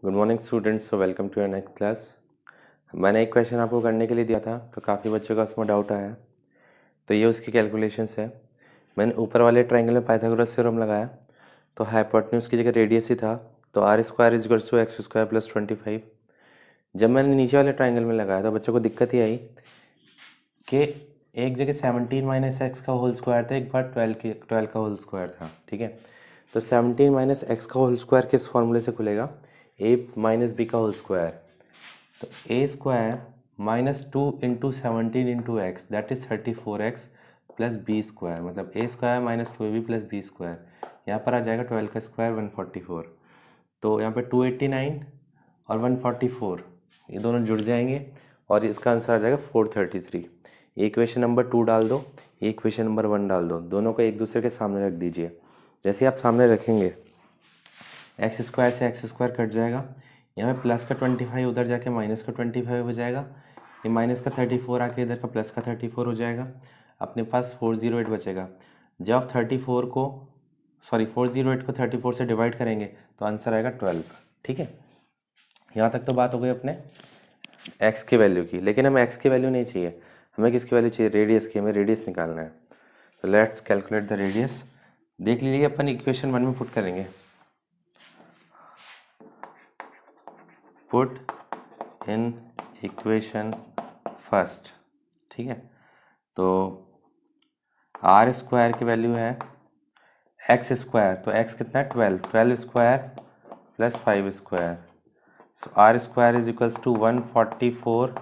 Good morning students, so welcome to your next class. मैंने एक question आपको करने के लिए दिया था, तो काफ़ी बच्चों का उसमें डाउट आया। तो ये उसकी कैलकुलेशंस है। मैंने ऊपर वाले ट्रायंगल में पाइथागोरस थ्योरम लगाया, तो हाइपोटेन्यूज की जगह रेडियस ही था, तो R square is equals to X square plus 25। जब मैंने नीचे वाले ट्राइंगल में लगाया तो बच्चों को दिक्कत ही आई कि एक जगह 17 माइनस एक्स का होल स्क्वायर था, एक बार 12 का होल स्क्वायर था। ठीक है, तो 17 माइनस एक्स का होल स्क्वायर किस फॉर्मूले से खुलेगा? ए माइनस बी का होल स्क्वायर। तो A square minus 2 into 17 into X that is 34x plus B square, मतलब A square minus 2ab plus B square. यहाँ पर आ जाएगा 12 का स्क्वायर 144। तो यहाँ पे 289 और 144 ये दोनों जुड़ जाएंगे और इसका आंसर आ जाएगा 433। इक्वेशन नंबर 2 डाल दो, इक्वेशन नंबर 1 डाल दो, दोनों को एक दूसरे के सामने रख दीजिए। जैसे आप सामने रखेंगे एक्स स्क्वायर से एक्स स्क्वायर कट जाएगा, यहाँ पे प्लस का 25 उधर जाके माइनस का 25 हो जाएगा, ये माइनस का 34 आके इधर का प्लस का 34 हो जाएगा। अपने पास 408 बचेगा। जब आप 408 को 34 से डिवाइड करेंगे तो आंसर आएगा 12। ठीक है, यहाँ तक तो बात हो गई अपने एक्स की वैल्यू की। लेकिन हमें एक्स की वैल्यू नहीं चाहिए, हमें किसकी वैल्यू चाहिए? रेडियस की। हमें रेडियस निकालना है, तो लेट्स कैलकुलेट द रेडियस। देख लीजिए, अपन इक्वेशन 1 में पुट करेंगे। Put in equation first. ठीक है, तो आर स्क्वायर की वैल्यू है एक्स स्क्वायर, तो एक्स कितना है? 12 square plus 5 square. So R square is equals to 144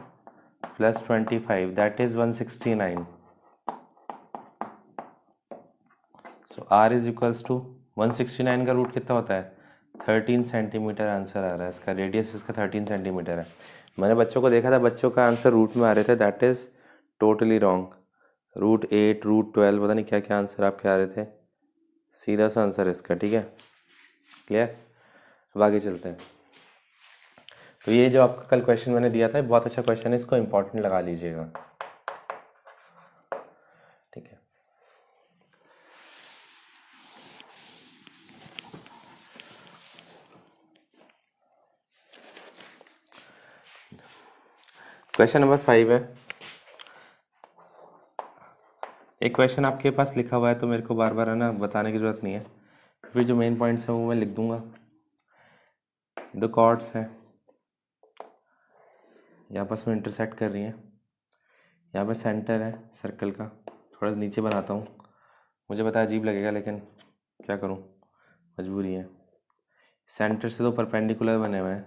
plus 25 that is 169। So R is equals to 169 का रूट कितना होता है? 13 सेंटीमीटर आंसर आ रहा है इसका। रेडियस इसका 13 सेंटीमीटर है। मैंने बच्चों को देखा था, बच्चों का आंसर रूट में आ रहे थे, दैट इज़ टोटली रॉन्ग। √8 √12 पता नहीं क्या क्या आंसर आपके आ रहे थे, सीधा सा आंसर है इसका। ठीक है, क्लियर? अब आगे चलते हैं। तो ये जो आपका कल क्वेश्चन मैंने दिया था, बहुत अच्छा क्वेश्चन है, इसको इंपॉर्टेंट लगा लीजिएगा। ठीक है, क्वेश्चन नंबर 5 है। एक क्वेश्चन आपके पास लिखा हुआ है, तो मेरे को बार बार है ना बताने की ज़रूरत नहीं है, फिर जो मेन पॉइंट्स हैं वो मैं लिख दूंगा। दो कॉर्ड्स हैं, यहाँ पर इसमें इंटरसेक्ट कर रही हैं, यहाँ पे सेंटर है सर्कल का। थोड़ा नीचे बनाता हूँ, मुझे पता अजीब लगेगा लेकिन क्या करूँ, मजबूरी है। सेंटर से दो परपेंडिकुलर बने हुए हैं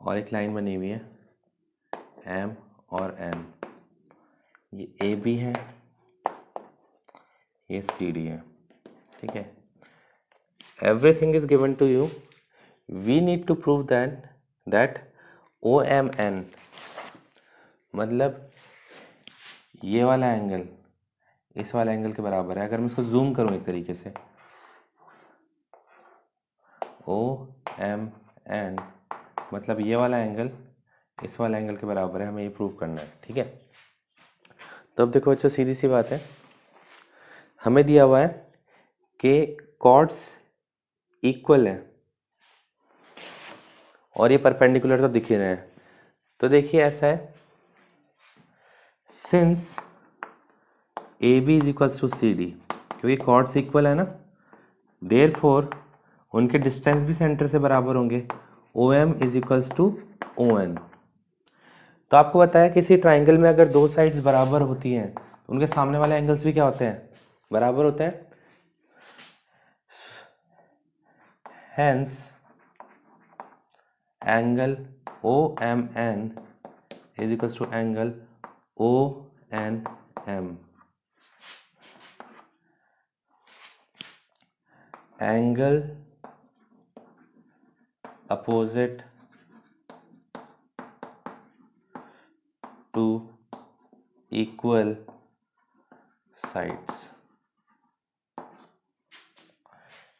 और एक लाइन बनी हुई है M और N। ये AB है, ये CD है। ठीक है, everything is given to you, we need to prove that OMN, मतलब ये वाला एंगल इस वाला एंगल के बराबर है। अगर मैं इसको जूम करूं एक तरीके से, OMN मतलब ये वाला एंगल इस वाला एंगल के बराबर है, हमें ये प्रूव करना है। ठीक है, तो अब देखो बच्चों, सीधी सी बात है, हमें दिया हुआ है कि कॉर्ड्स इक्वल है और ये परपेंडिकुलर तो दिख ही रहे हैं। तो देखिए ऐसा है, since AB is equals to CD, क्योंकि कॉर्ड्स इक्वल है ना, देयरफॉर उनके डिस्टेंस भी सेंटर से बराबर होंगे। OM is equals to ON। तो आपको बताया किसी ट्राइंगल में अगर दो साइड्स बराबर होती हैं तो उनके सामने वाले एंगल्स भी क्या होते हैं? बराबर होते हैं। Hence angle OMN is equals to angle ONM। Angle opposite to equal sides.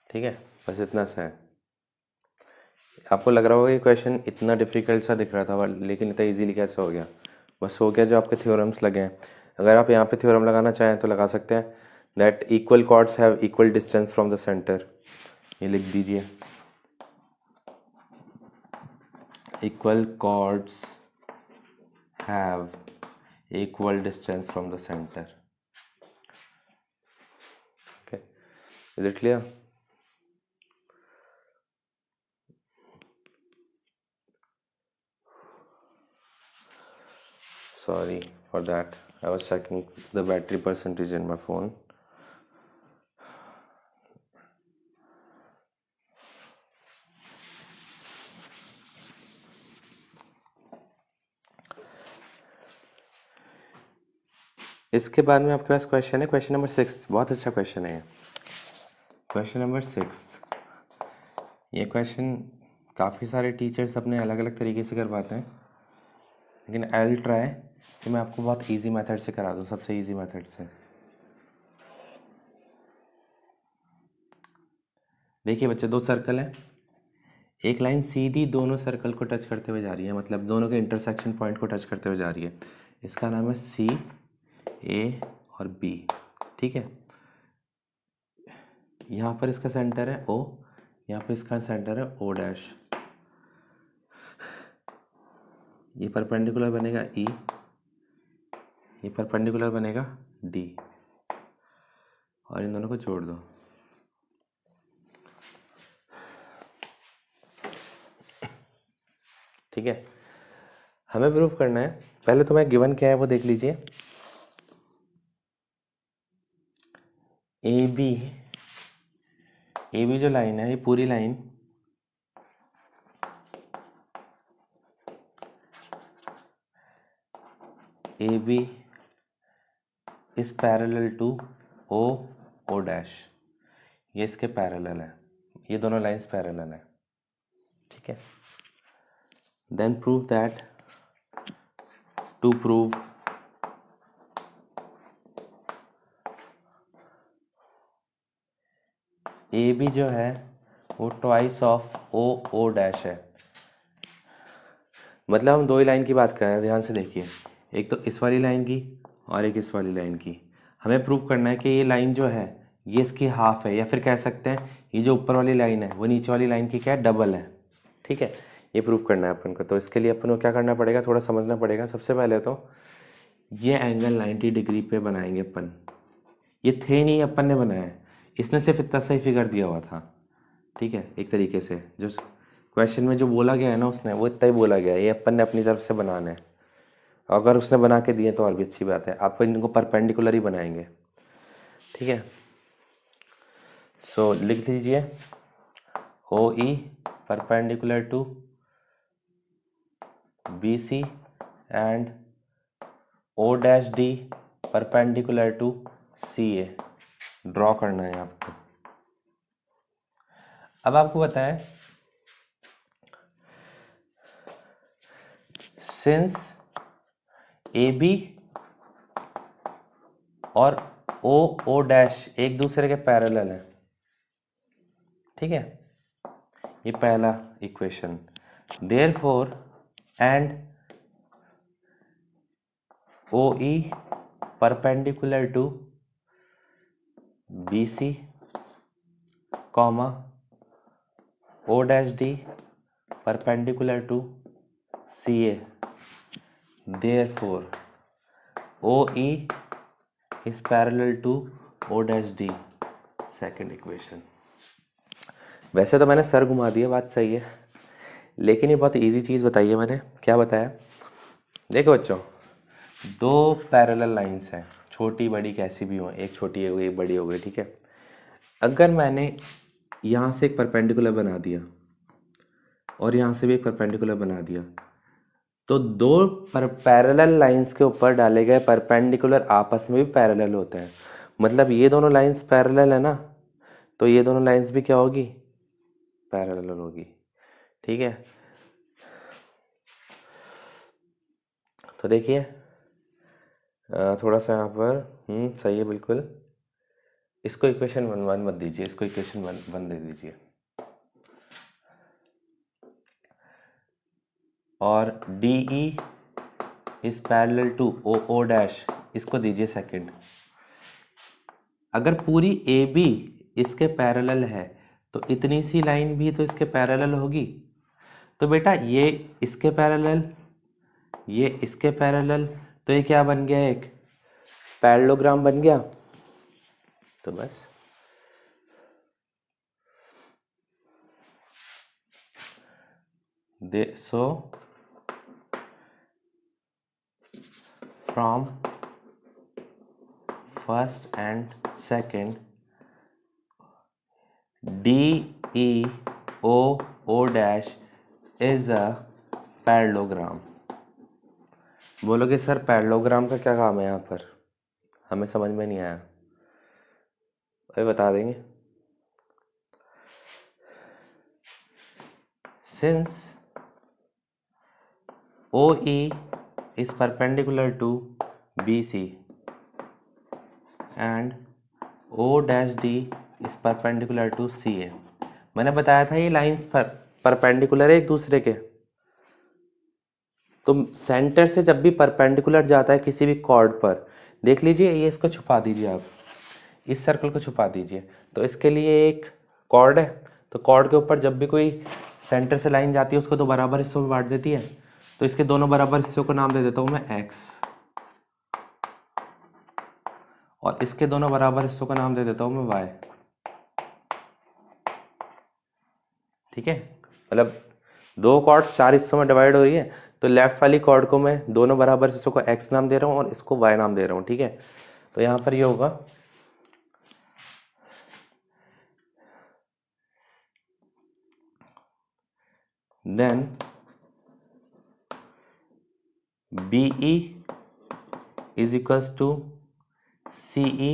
ठीक है, बस इतना सा है। आपको लग रहा होगा कि क्वेश्चन इतना डिफिकल्ट सा दिख रहा था, लेकिन इतना इजीली कैसे हो गया? बस हो गया जो आपके थ्योरम्स लगे हैं। अगर आप यहाँ पे थ्योरम लगाना चाहें तो लगा सकते हैं, that equal chords have equal distance from the centre. ये लिख दीजिए। equal chords have equal distance from the center. Okay, is it clear? Sorry for that, I was checking the battery percentage in my phone. इसके बाद में आपके पास question है, question number 6, बहुत अच्छा क्वेश्चन है। क्वेश्चन नंबर 6, ये क्वेश्चन काफ़ी सारे टीचर्स अपने अलग अलग तरीके से करवाते हैं, लेकिन आई विल ट्राई कि मैं आपको बहुत इजी मेथड से करा दूँ, सबसे इजी मेथड से। देखिए बच्चे, दो सर्कल है, एक लाइन सीधी दोनों सर्कल को टच करते हुए जा रही है, मतलब दोनों के इंटरसेक्शन पॉइंट को टच करते हुए जा रही है। इसका नाम है सी, ए और बी, ठीक है। यहाँ पर इसका सेंटर है ओ, यहाँ पर इसका सेंटर है ओ डैश। ये परपेंडिकुलर बनेगा ई, ये परपेंडिकुलर बनेगा डी, और इन दोनों को जोड़ दो। ठीक है, हमें प्रूफ करना है। पहले तो मैं गिवन क्या है वो देख लीजिए। ए बी जो लाइन है, ये पूरी line A B is parallel to O dash, ये इसके पैरेलल है, ये दोनों लाइंस पैरेलल है, ठीक है। Then prove that, to prove A B जो है वो ट्वाइस ऑफ ओ डैश है। मतलब हम दो ही लाइन की बात कर रहे हैं, ध्यान से देखिए, एक तो इस वाली लाइन की और एक इस वाली लाइन की। हमें प्रूव करना है कि ये लाइन जो है ये इसकी हाफ है, या फिर कह सकते हैं ये जो ऊपर वाली लाइन है वो नीचे वाली लाइन की क्या है, डबल है, ठीक है। ये प्रूव करना है अपन को, तो इसके लिए अपन को क्या करना पड़ेगा, थोड़ा समझना पड़ेगा। सबसे पहले तो ये एंगल 90 डिग्री पे बनाएंगे अपन। ये थे नहीं, अपन ने बनाया है, इसने सिर्फ इतना सही फिगर दिया हुआ था, ठीक है। एक तरीके से जो क्वेश्चन में जो बोला गया है ना उसने, वो इतना ही बोला गया है, ये अपन ने अपनी तरफ से बनाना है। अगर उसने बना के दिए तो और भी अच्छी बात है, आप इनको परपेंडिकुलर ही बनाएंगे, ठीक है। सो लिख लीजिए O E perpendicular to B C and O dash D perpendicular to C A. Draw करना है आपको। अब आपको बताएं, सिंस ए बी और ओ डैश एक दूसरे के पैरेलल है, ठीक है, ये पहला equation. Therefore and O E perpendicular to B C comma O dash D perpendicular to C A, therefore O E is parallel to O dash D, second equation. वैसे तो मैंने सर घुमा दिया, बात सही है, लेकिन ये बहुत इजी चीज़ बताई है मैंने। क्या बताया, देखो बच्चों, दो पैरेलल लाइंस हैं, छोटी बड़ी कैसी भी हो, एक छोटी हो गई एक बड़ी हो गई, ठीक है। अगर मैंने यहाँ से एक परपेंडिकुलर बना दिया और यहाँ से भी एक परपेंडिकुलर बना दिया, तो दो पैरेलल लाइंस के ऊपर डाले गए परपेंडिकुलर आपस में भी पैरेलल होते हैं। मतलब ये दोनों लाइंस पैरेलल है ना, तो ये दोनों लाइंस भी क्या होगी, पैरेलल होगी, ठीक है। तो देखिए थोड़ा सा यहाँ पर सही है बिल्कुल। इसको इक्वेशन 1 मत दीजिए, इसको इक्वेशन 1 दे दीजिए, और D E is parallel to O dash, इसको दीजिए सेकंड। अगर पूरी ए बी इसके पैरेलल है तो इतनी सी लाइन भी तो इसके पैरेलल होगी, तो बेटा ये इसके पैरेलल, ये इसके पैरेलल, तो ये क्या बन गया, एक पैरेललोग्राम बन गया। तो बस so from first and second DEO dash is a parallelogram. बोलोगे सर पैरेललोग्राम का क्या काम है यहाँ पर, हमें समझ में नहीं आया। अभी बता देंगे। Since OE is perpendicular to BC and O dash D is perpendicular to CA। मैंने बताया था ये लाइंस पर परपेंडिकुलर है एक दूसरे के, तो सेंटर से जब भी परपेंडिकुलर जाता है किसी भी कॉर्ड पर, देख लीजिए ये, इसको छुपा दीजिए आप, इस सर्कल को छुपा दीजिए। तो इसके लिए एक कॉर्ड है, तो कॉर्ड के ऊपर जब भी कोई सेंटर से लाइन जाती है उसको तो बराबर हिस्सों में बांट देती है। तो इसके दोनों बराबर हिस्सों को नाम दे देता हूं मैं x, और इसके दोनों बराबर हिस्सों का नाम दे देता हूं मैं y। ठीक है, मतलब दो कॉर्ड्स 4 हिस्सों में डिवाइड हो रही है, तो लेफ्ट वाली कॉर्ड को मैं दोनों बराबर हिस्सों को x नाम दे रहा हूं और इसको y नाम दे रहा हूं। ठीक है, तो यहां पर ये होगा then BE is equals to CE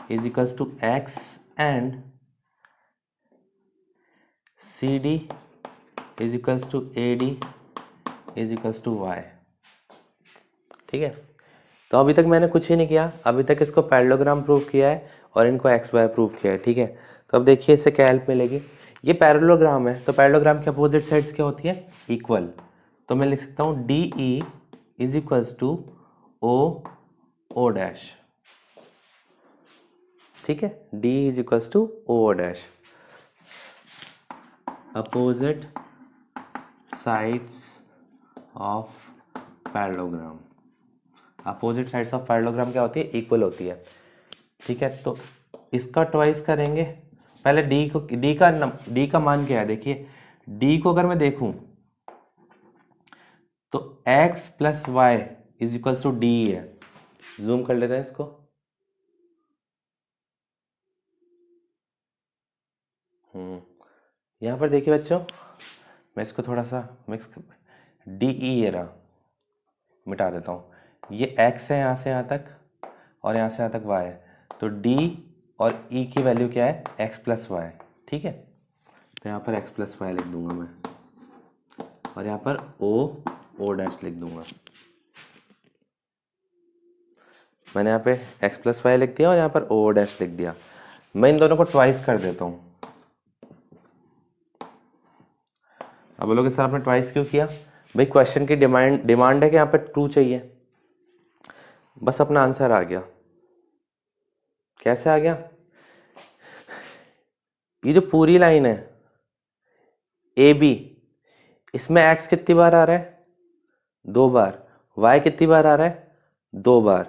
is equals to X and CD is equals to AD is equals to Y। ठीक है, तो अभी तक मैंने कुछ ही नहीं किया, अभी तक इसको पैरेललोग्राम प्रूव किया है और इनको एक्स वाई प्रूव किया है। ठीक है, तो अब देखिए इससे क्या हेल्प मिलेगी। ये पैरेललोग्राम है, तो पैरेललोग्राम की अपोजिट साइड्स क्या होती है, इक्वल। तो मैं लिख सकता हूँ DE is equals to O dash. ठीक है, D is equals to O dash, opposite sides of parallelogram. Opposite sides of parallelogram क्या होती है, इक्वल होती है। ठीक है, तो इसका ट्वाइस करेंगे। पहले D का मान क्या है, देखिए D को अगर मैं देखूं तो x plus Y is equals to D है। जूम कर लेते हैं इसको। यहां पर देखिए बच्चों, मैं इसको थोड़ा सा मिक्स कर, डी ई ये रहा, मिटा देता हूं। ये x है यहां से यहां तक और यहां से यहां तक y है, तो d और e की वैल्यू क्या है, x प्लस वाई। ठीक है, तो यहां पर x प्लस वाई लिख दूंगा मैं, और यहां पर ओ डैश लिख दूंगा। मैंने यहाँ पे x प्लस वाई लिख दिया और यहाँ पर ओ डैश लिख दिया। मैं इन दोनों को ट्वाइस कर देता हूँ। अब बोलोगे सर आपने ट्वाइस क्यों किया, भाई क्वेश्चन की डिमांड है कि यहाँ पर ट्रू चाहिए, बस अपना आंसर आ गया। कैसे आ गया, ये जो पूरी लाइन है ए बी, इसमें x कितनी बार आ रहा है, 2 बार, y कितनी बार आ रहा है, 2 बार,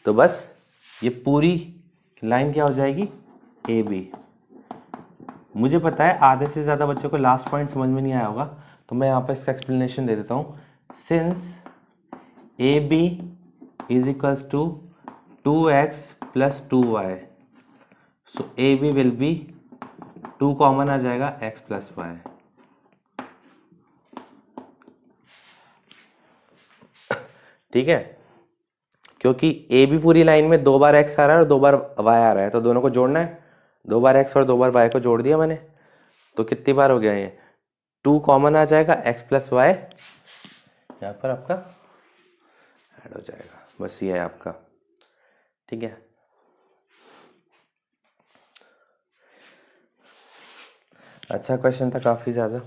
तो बस ये पूरी लाइन क्या हो जाएगी, ए बी। मुझे पता है आधे से ज़्यादा बच्चों को लास्ट पॉइंट समझ में नहीं आया होगा, तो मैं यहाँ पर इसका एक्सप्लेनेशन दे देता हूँ। Since A B is equals to 2x plus 2y, so A B will be 2 common आ जाएगा x प्लस वाई। ठीक है, क्योंकि ए बी पूरी लाइन में 2 बार x आ रहा है और 2 बार y आ रहा है, तो दोनों को जोड़ना है। 2 बार x और 2 बार y को जोड़ दिया मैंने, तो कितनी बार हो गया, ये 2 कॉमन आ जाएगा, x प्लस वाई यहाँ पर आपका ऐड हो जाएगा। बस ये है आपका। ठीक है, अच्छा क्वेश्चन था काफ़ी ज़्यादा।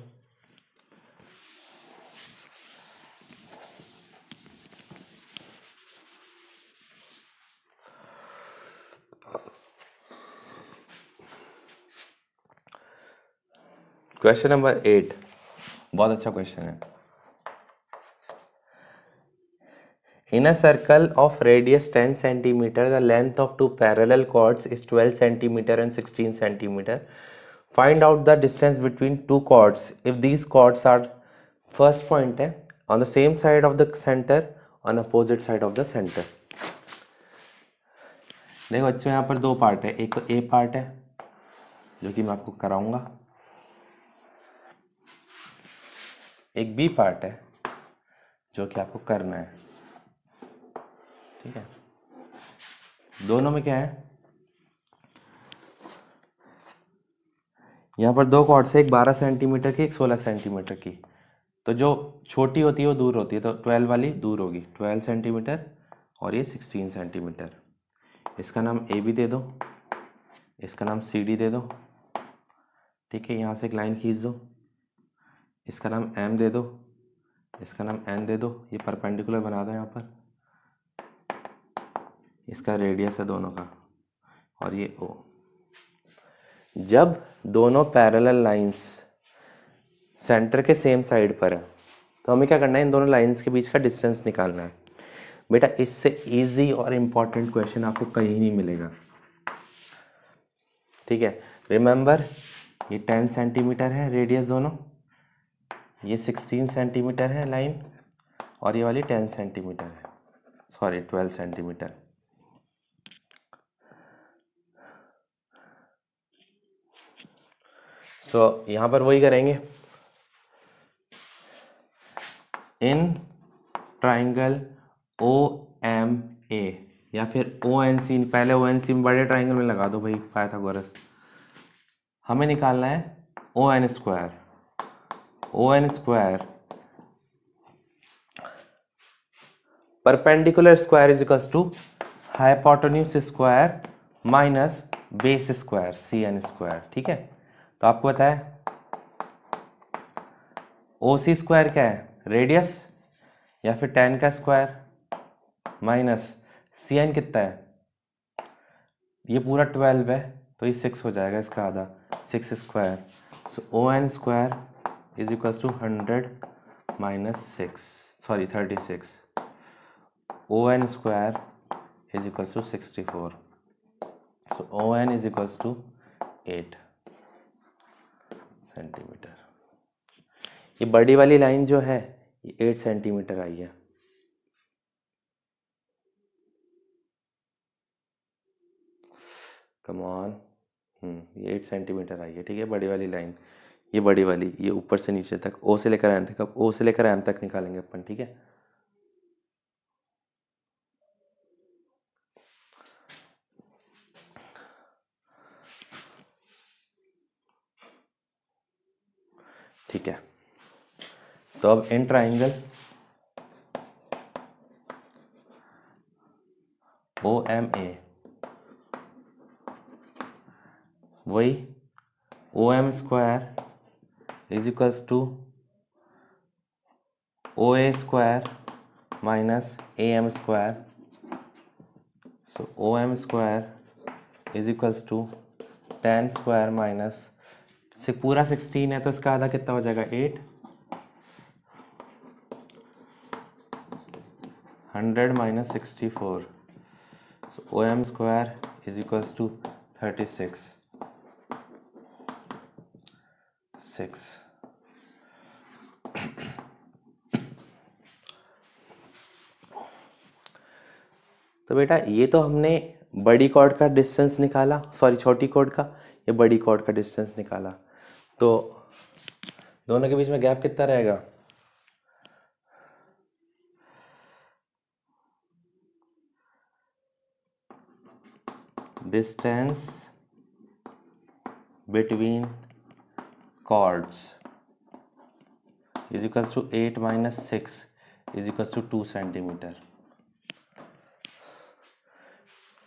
क्वेश्चन नंबर 8, बहुत अच्छा क्वेश्चन है। In a circle of radius 10 centimeter, the length of two parallel chords is 12 centimeter and 16 centimeter. Find out the distance between two chords if these chords are, first point है, on the same side of the center, on opposite side of the center. देखो बच्चों यहाँ पर दो part है, एक तो ए part है जो कि मैं आपको कराऊंगा, एक बी पार्ट है जो कि आपको करना है। ठीक है, दोनों में क्या है, यहाँ पर दो कॉर्ड्स है, एक 12 सेंटीमीटर की, एक 16 सेंटीमीटर की। तो जो छोटी होती है वो दूर होती है, तो 12 वाली दूर होगी, 12 सेंटीमीटर, और ये 16 सेंटीमीटर। इसका नाम ए बी दे दो, इसका नाम सी डी दे दो। ठीक है, यहाँ से एक लाइन खींच दो, इसका नाम एम दे दो, इसका नाम एन दे दो, ये परपेंडिकुलर बना दो यहाँ पर, इसका रेडियस है दोनों का, और ये ओ। जब दोनों पैरेलल लाइंस सेंटर के सेम साइड पर है तो हमें क्या करना है, इन दोनों लाइंस के बीच का डिस्टेंस निकालना है। बेटा इससे इजी और इम्पॉर्टेंट क्वेश्चन आपको कहीं नहीं मिलेगा। ठीक है, रिमेंबर ये 10 सेंटीमीटर है रेडियस दोनों, ये 16 सेंटीमीटर है लाइन, और ये वाली 10 सेंटीमीटर है, सॉरी 12 सेंटीमीटर। सो यहाँ पर वही करेंगे, इन ट्राइंगल ओ एम ए या फिर ओ एन सी, पहले ओ एन सी बड़े ट्राइंगल में लगा दो भाई पाइथागोरस। हमें निकालना है O N square, O N square perpendicular square is equals to hypotenuse square minus base square C N square. ठीक है, तो आपको पता है ओ सी स्क्वायर क्या है, रेडियस, या फिर 10 का स्क्वायर माइनस सी एन कितना है, ये पूरा 12 है तो ये 6 हो जाएगा, इसका आधा 6 square. So O N square is equals to 100 minus 6, sorry 36। O N square is equals to 64। So O N is equals to 8 centimetre. ये बड़ी वाली लाइन जो है ये 8 सेंटीमीटर आई है। कम ऑन, ये 8 सेंटीमीटर आई है। ठीक है, बड़ी वाली लाइन, ये बड़ी वाली, ये ऊपर से नीचे तक, ओ से लेकर एम तक, अब ओ से लेकर एम तक निकालेंगे अपन। ठीक है, ठीक है, तो अब in triangle O M A, वही O M square is equals to O A square minus A M square. So O M square is equals to 10 square minus से पूरा 16 है तो इसका आधा कितना हो जाएगा, 8, 100 minus 64। So O M square is equals to 36, 6। तो बेटा ये तो हमने बड़ी कॉर्ड का डिस्टेंस निकाला, सॉरी छोटी कॉर्ड का, ये बड़ी कॉर्ड का डिस्टेंस निकाला। तो दोनों के बीच में गैप कितना रहेगा, distance between chords is equals to 8 minus 6 is equals to 2 centimetre.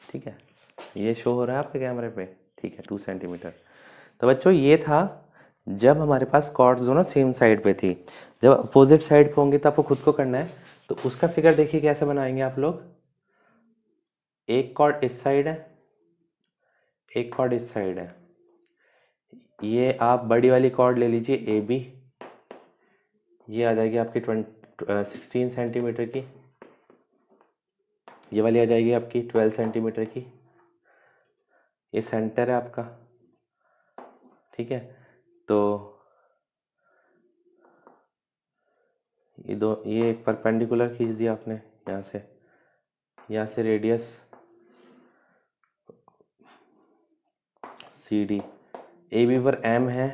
ठीक है, ये शो हो रहा है आपके कैमरे पे। ठीक है, 2 सेंटीमीटर। तो बच्चों ये था जब हमारे पास कॉर्ड्स दोनों सेम साइड पे थी। जब अपोजिट साइड पे होंगे तो आपको खुद को करना है। तो उसका फिगर देखिए कैसे बनाएंगे आप लोग। एक कॉर्ड इस साइड है, एक कॉर्ड इस साइड है। ये आप बड़ी वाली कॉर्ड ले लीजिए ए बी, ये आ जाएगी आपकी 16 सेंटीमीटर की, ये वाली आ जाएगी आपकी 12 सेंटीमीटर की। ये सेंटर है आपका, ठीक है। तो ये एक परपेंडिकुलर खींच दिया आपने यहाँ से radius C D, A B पर एम है,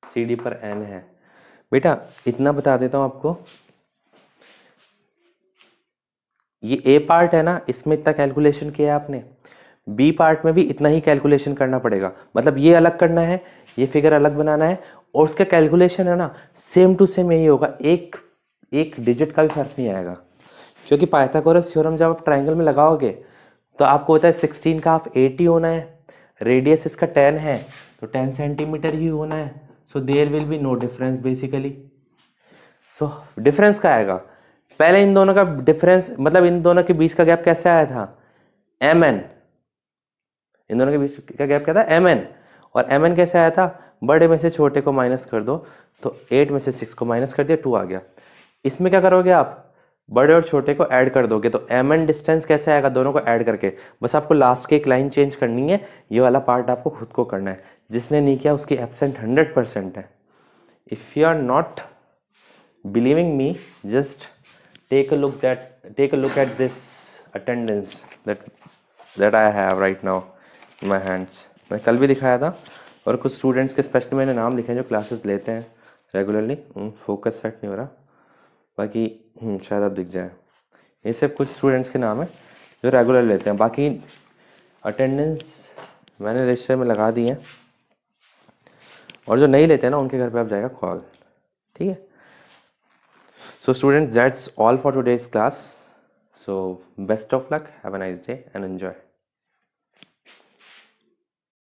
सी डी पर एन है। बेटा इतना बता देता हूँ आपको, ये ए पार्ट है ना, इसमें इतना कैलकुलेशन किया है आपने, बी पार्ट में भी इतना ही कैलकुलेशन करना पड़ेगा। मतलब ये अलग करना है, ये फिगर अलग बनाना है, और उसका कैलकुलेशन है ना सेम टू सेम यही होगा, एक डिजिट का भी फर्क नहीं आएगा। क्योंकि पाइथागोरस थ्योरम जब आप ट्राइंगल में लगाओगे तो आपको होता है 16 का हाफ 80 होना है, रेडियस इसका 10 है तो 10 सेंटीमीटर ही होना है। So there will be no difference basically. So difference का आएगा, पहले इन दोनों का डिफरेंस, मतलब इन दोनों के बीच का गैप कैसे आया था, एम एन। इन दोनों के बीच का गैप क्या था, एम एन। और एम एन कैसे आया था, बड़े में से छोटे को माइनस कर दो, तो 8 में से 6 को माइनस कर दिया, 2 आ गया। इसमें क्या करोगे आप, बड़े और छोटे को ऐड कर दोगे, तो एम एन डिस्टेंस कैसे आएगा, दोनों को ऐड करके। बस आपको लास्ट की एक लाइन चेंज करनी है, ये वाला पार्ट आपको खुद को करना है। जिसने नहीं किया उसकी एब्सेंट 100% है। If you are not believing me, just take a look at this attendance that I have right now in my hands। मैं कल भी दिखाया था, और कुछ स्टूडेंट्स के स्पेशली मैंने नाम लिखे हैं जो क्लासेस लेते हैं रेगुलरली। फोकस सेट नहीं हो रहा, बाकी शायद अब दिख जाए। ये सब कुछ स्टूडेंट्स के नाम है जो रेगुलर लेते हैं। बाकी अटेंडेंस मैंने रजिस्टर में लगा दी है, और जो नहीं लेते हैं ना उनके घर पे आप जाएगा कॉल, ठीक है। So students, that's all for today's class. So best of luck, have a nice day and enjoy.